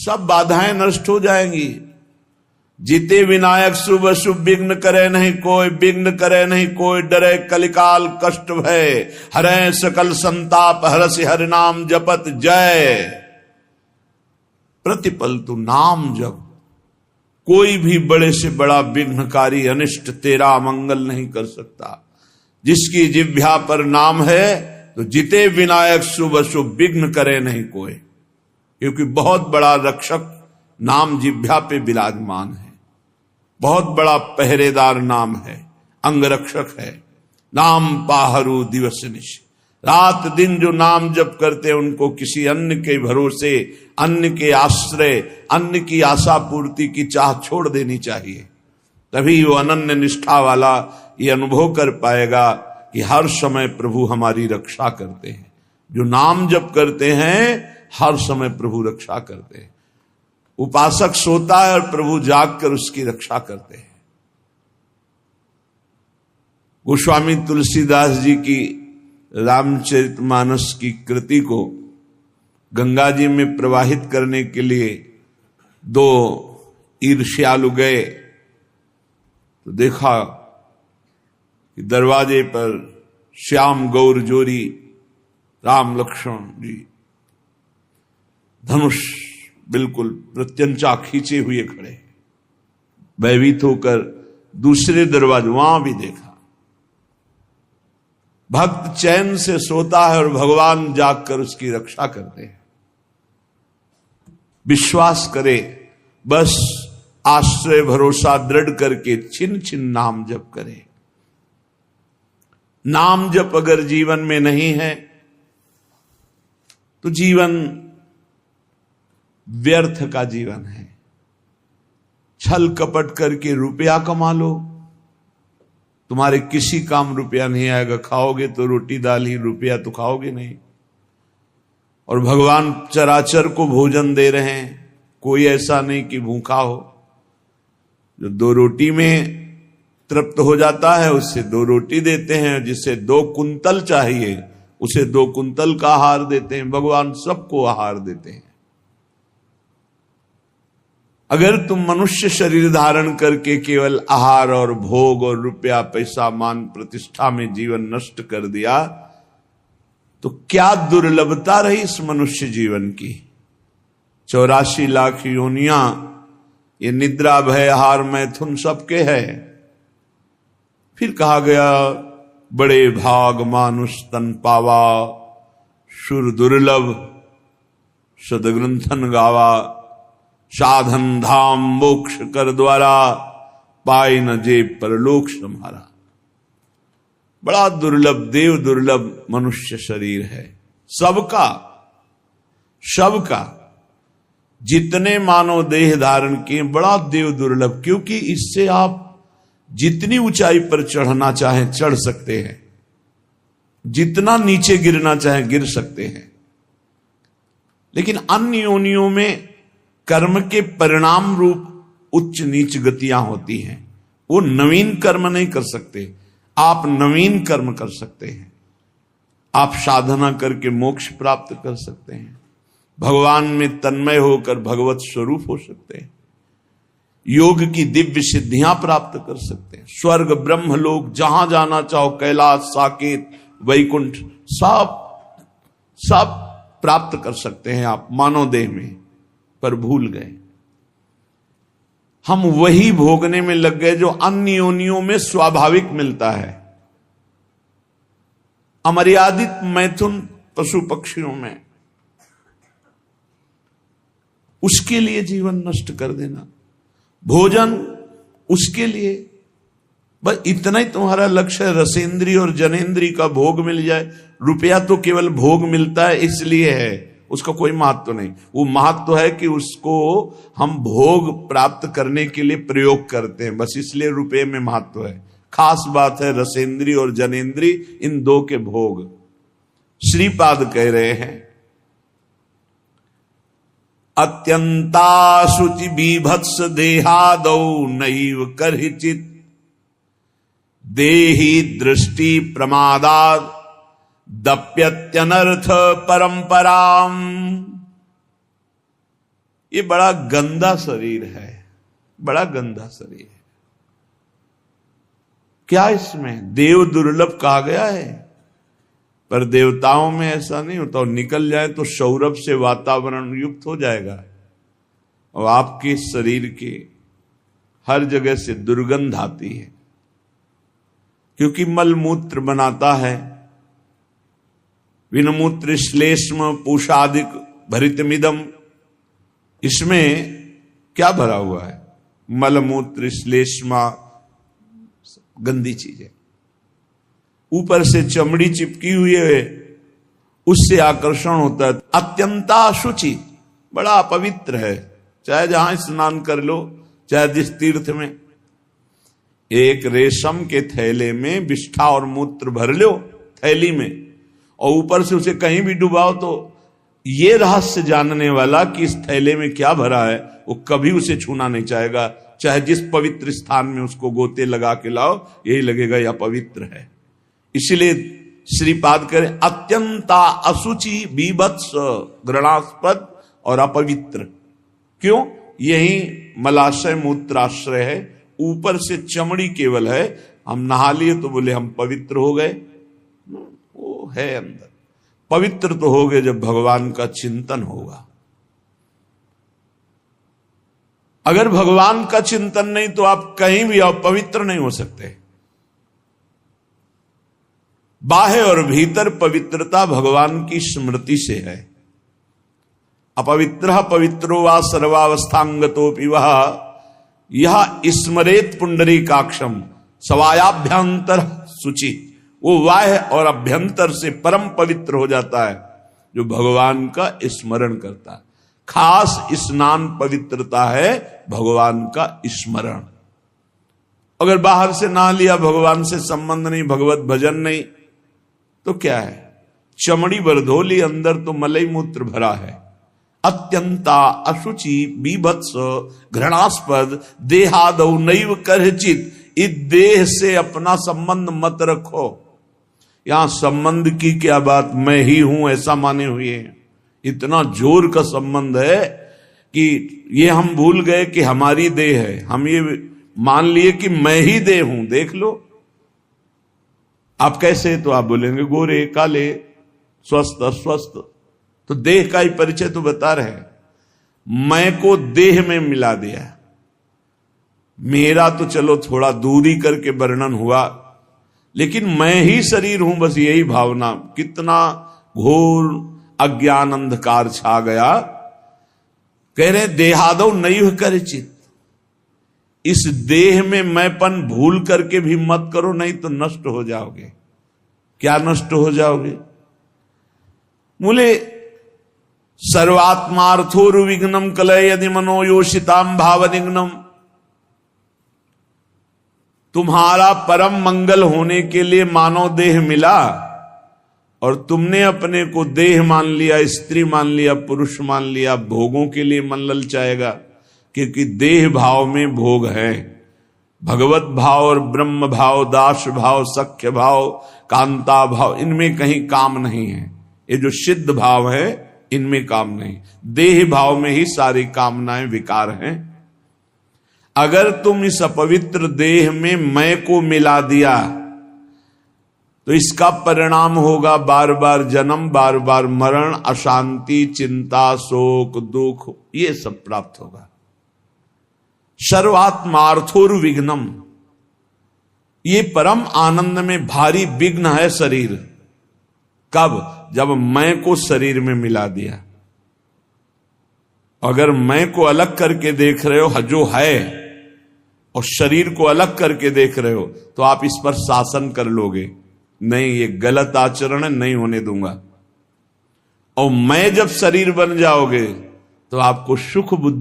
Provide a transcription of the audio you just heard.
सब बाधाएं नष्ट हो जाएंगी। जीते विनायक शुभ अशुभ विघ्न करे नहीं कोई, विघ्न करे नहीं कोई, डरे कलिकाल कष्ट भय, हरे सकल संताप हरसि हरि नाम जपत जय। प्रतिपल तू नाम जप, कोई भी बड़े से बड़ा विघ्नकारी अनिष्ट तेरा मंगल नहीं कर सकता। जिसकी जिह्वा पर नाम है तो जिते विनायक शुभ अशुभ विघ्न करे नहीं कोई, क्योंकि बहुत बड़ा रक्षक नाम जिह्वा पे विराजमान है, बहुत बड़ा पहरेदार नाम है, अंगरक्षक है। नाम पाहरू दिवस निश, रात दिन जो नाम जप करते हैं उनको किसी अन्य के भरोसे, अन्य के आश्रय, अन्य की आशा पूर्ति की चाह छोड़ देनी चाहिए। तभी वो अनन्य निष्ठा वाला ये अनुभव कर पाएगा कि हर समय प्रभु हमारी रक्षा करते हैं। जो नाम जप करते हैं हर समय प्रभु रक्षा करते हैं। उपासक सोता है और प्रभु जागकर उसकी रक्षा करते हैं। गोस्वामी तुलसीदास जी की रामचरितमानस की कृति को गंगा जी में प्रवाहित करने के लिए दो ईर्ष्यालु गए तो देखा कि दरवाजे पर श्याम गौर जोरी राम लक्ष्मण जी धनुष बिल्कुल प्रत्यंचा खींचे हुए खड़े, भयभीत होकर दूसरे दरवाजे वहां भी देखा। भक्त चैन से सोता है और भगवान जागकर उसकी रक्षा करते हैं। विश्वास करे, बस आश्रय भरोसा दृढ़ करके छिन छिन नाम जप करे। नाम जप अगर जीवन में नहीं है तो जीवन व्यर्थ का जीवन है। छल कपट करके रुपया कमा लो, तुम्हारे किसी काम रुपया नहीं आएगा। खाओगे तो रोटी दाल ही, रुपया तो खाओगे नहीं। और भगवान चराचर को भोजन दे रहे हैं, कोई ऐसा नहीं कि भूखा हो। जो दो रोटी में तृप्त हो जाता है उससे दो रोटी देते हैं, जिसे 2 कुंतल चाहिए उसे 2 कुंतल का आहार देते हैं। भगवान सबको आहार देते हैं। अगर तुम मनुष्य शरीर धारण करके केवल आहार और भोग और रुपया पैसा मान प्रतिष्ठा में जीवन नष्ट कर दिया तो क्या दुर्लभता रही इस मनुष्य जीवन की। 84 लाख योनियां, ये निद्रा भय आहार मैथुन सबके है। फिर कहा गया बड़े भाग मानुष तन पावा, सुर दुर्लभ सदग्रंथन गावा, साधन धाम मोक्ष कर द्वारा, पाए न जेब परलोक सम्हारा। बड़ा दुर्लभ, देव दुर्लभ मनुष्य शरीर है। सबका जितने मानव देह धारण किए बड़ा देव दुर्लभ, क्योंकि इससे आप जितनी ऊंचाई पर चढ़ना चाहें चढ़ सकते हैं, जितना नीचे गिरना चाहें गिर सकते हैं। लेकिन अन्य योनियों में कर्म के परिणाम रूप उच्च नीच गतियां होती हैं। वो नवीन कर्म नहीं कर सकते, आप नवीन कर्म कर सकते हैं। आप साधना करके मोक्ष प्राप्त कर सकते हैं, भगवान में तन्मय होकर भगवत स्वरूप हो सकते हैं, योग की दिव्य सिद्धियां प्राप्त कर सकते हैं। स्वर्ग ब्रह्म लोक जहां जाना चाहो, कैलाश साकेत वैकुंठ सब प्राप्त कर सकते हैं आप मानव देह में। पर भूल गए, हम वही भोगने में लग गए जो अन्य योनियों में स्वाभाविक मिलता है। अमर्यादित मैथुन पशु पक्षियों में, उसके लिए जीवन नष्ट कर देना। भोजन उसके लिए, बस इतना ही तुम्हारा लक्ष्य है, रसेंद्री और जनेंद्री का भोग मिल जाए। रुपया तो केवल भोग मिलता है इसलिए है, उसका कोई महत्व नहीं। वो महत्व है कि उसको हम भोग प्राप्त करने के लिए प्रयोग करते हैं, बस इसलिए रुपये में महत्व है। खास बात है रसेंद्री और जनेंद्री, इन दो के भोग। श्रीपाद कह रहे हैं, अत्यंता शुचि बीभत्स देहादौ नैव करहिचित, देहि दृष्टि प्रमादात् दप्यत्यनर्थ परंपराम। ये बड़ा गंदा शरीर है, बड़ा गंदा शरीर है। क्या इसमें देव दुर्लभ कहा गया है, पर देवताओं में ऐसा नहीं होता। और निकल जाए तो सौरभ से वातावरण युक्त हो जाएगा और आपके शरीर के हर जगह से दुर्गंध आती है, क्योंकि मलमूत्र बनाता है। विनमूत्र श्लेष्म पूषादिक भरितमिदम, इसमें क्या भरा हुआ है? मलमूत्र श्लेष्मा, गंदी चीजें। ऊपर से चमड़ी चिपकी हुई है, उससे आकर्षण होता है। अत्यंता शुचि, बड़ा अपवित्र है। चाहे जहां स्नान कर लो, चाहे जिस तीर्थ में, एक रेशम के थैले में विष्ठा और मूत्र भर लो थैली में, और ऊपर से उसे कहीं भी डुबाओ, तो ये रहस्य जानने वाला कि इस थैले में क्या भरा है, वो कभी उसे छूना नहीं चाहेगा। चाहे जिस पवित्र स्थान में उसको गोते लगा के लाओ, यही लगेगा यह पवित्र है। इसलिए श्रीपाद करें अत्यंता अशुचि बीभत्स घृणास्पद और अपवित्र। क्यों? यही मलाशय मूत्राश्रय है, ऊपर से चमड़ी केवल है। हम नहा लिए तो बोले हम पवित्र हो गए, वो है अंदर। पवित्र तो हो गए जब भगवान का चिंतन होगा। अगर भगवान का चिंतन नहीं तो आप कहीं भी पवित्र नहीं हो सकते। बाह्य और भीतर पवित्रता भगवान की स्मृति से है। अपवित्र पवित्रो वा सर्वावस्थांगतोपि वह यह स्मरेत पुंडरीकाक्षम सवायाभ्यंतर शुचि। वो बाह्य और अभ्यंतर से परम पवित्र हो जाता है जो भगवान का स्मरण करता है। खास स्नान पवित्रता है भगवान का स्मरण। अगर बाहर से नहा लिया, भगवान से संबंध नहीं, भगवत भजन नहीं, तो क्या है? चमड़ी भर धोली, अंदर तो मलई मूत्र भरा है। अत्यंता अशुचि बीभत्स घृणास्पद देहादौ नैव करचित। इस देह से अपना संबंध मत रखो। यहां संबंध की क्या बात, मैं ही हूं ऐसा माने हुए हैं। इतना जोर का संबंध है कि ये हम भूल गए कि हमारी देह है। हम ये मान लिए कि मैं ही देह हूं। देख लो आप कैसे, तो आप बोलेंगे गोरे काले स्वस्थ अस्वस्थ, तो देह का ही परिचय तो बता रहे हैं। मैं को देह में मिला दिया। मेरा तो चलो थोड़ा दूरी करके वर्णन हुआ, लेकिन मैं ही शरीर हूं, बस यही भावना। कितना घोर अज्ञान अंधकार छा गया। कह रहे देहादौ नैव करचित। इस देह में मैंपन भूल करके भी मत करो, नहीं तो नष्ट हो जाओगे। क्या नष्ट हो जाओगे? बोले सर्वात्मार्थोरुविघ्नम कलय यदि मनोयोषिताम भावनिघ्नम। तुम्हारा परम मंगल होने के लिए मानव देह मिला और तुमने अपने को देह मान लिया, स्त्री मान लिया, पुरुष मान लिया। भोगों के लिए मन ललचाएगा, क्योंकि देह भाव में भोग है। भगवत भाव और ब्रह्म भाव, दास भाव, सख्य भाव, कांता भाव, इनमें कहीं काम नहीं है। ये जो सिद्ध भाव है इनमें काम नहीं। देह भाव में ही सारी कामनाएं विकार हैं। अगर तुम इस अपवित्र देह में मैं को मिला दिया तो इसका परिणाम होगा बार बार जन्म, बार बार मरण, अशांति, चिंता, शोक, दुख, ये सब प्राप्त होगा। सर्वात्मार्थोर्विघ्नम, ये परम आनंद में भारी विघ्न है शरीर। कब? जब मैं को शरीर में मिला दिया। अगर मैं को अलग करके देख रहे हो जो है, और शरीर को अलग करके देख रहे हो, तो आप इस पर शासन कर लोगे। नहीं, ये गलत आचरण है, नहीं होने दूंगा। और मैं जब शरीर बन जाओगे तो आपको सुख बुद्धि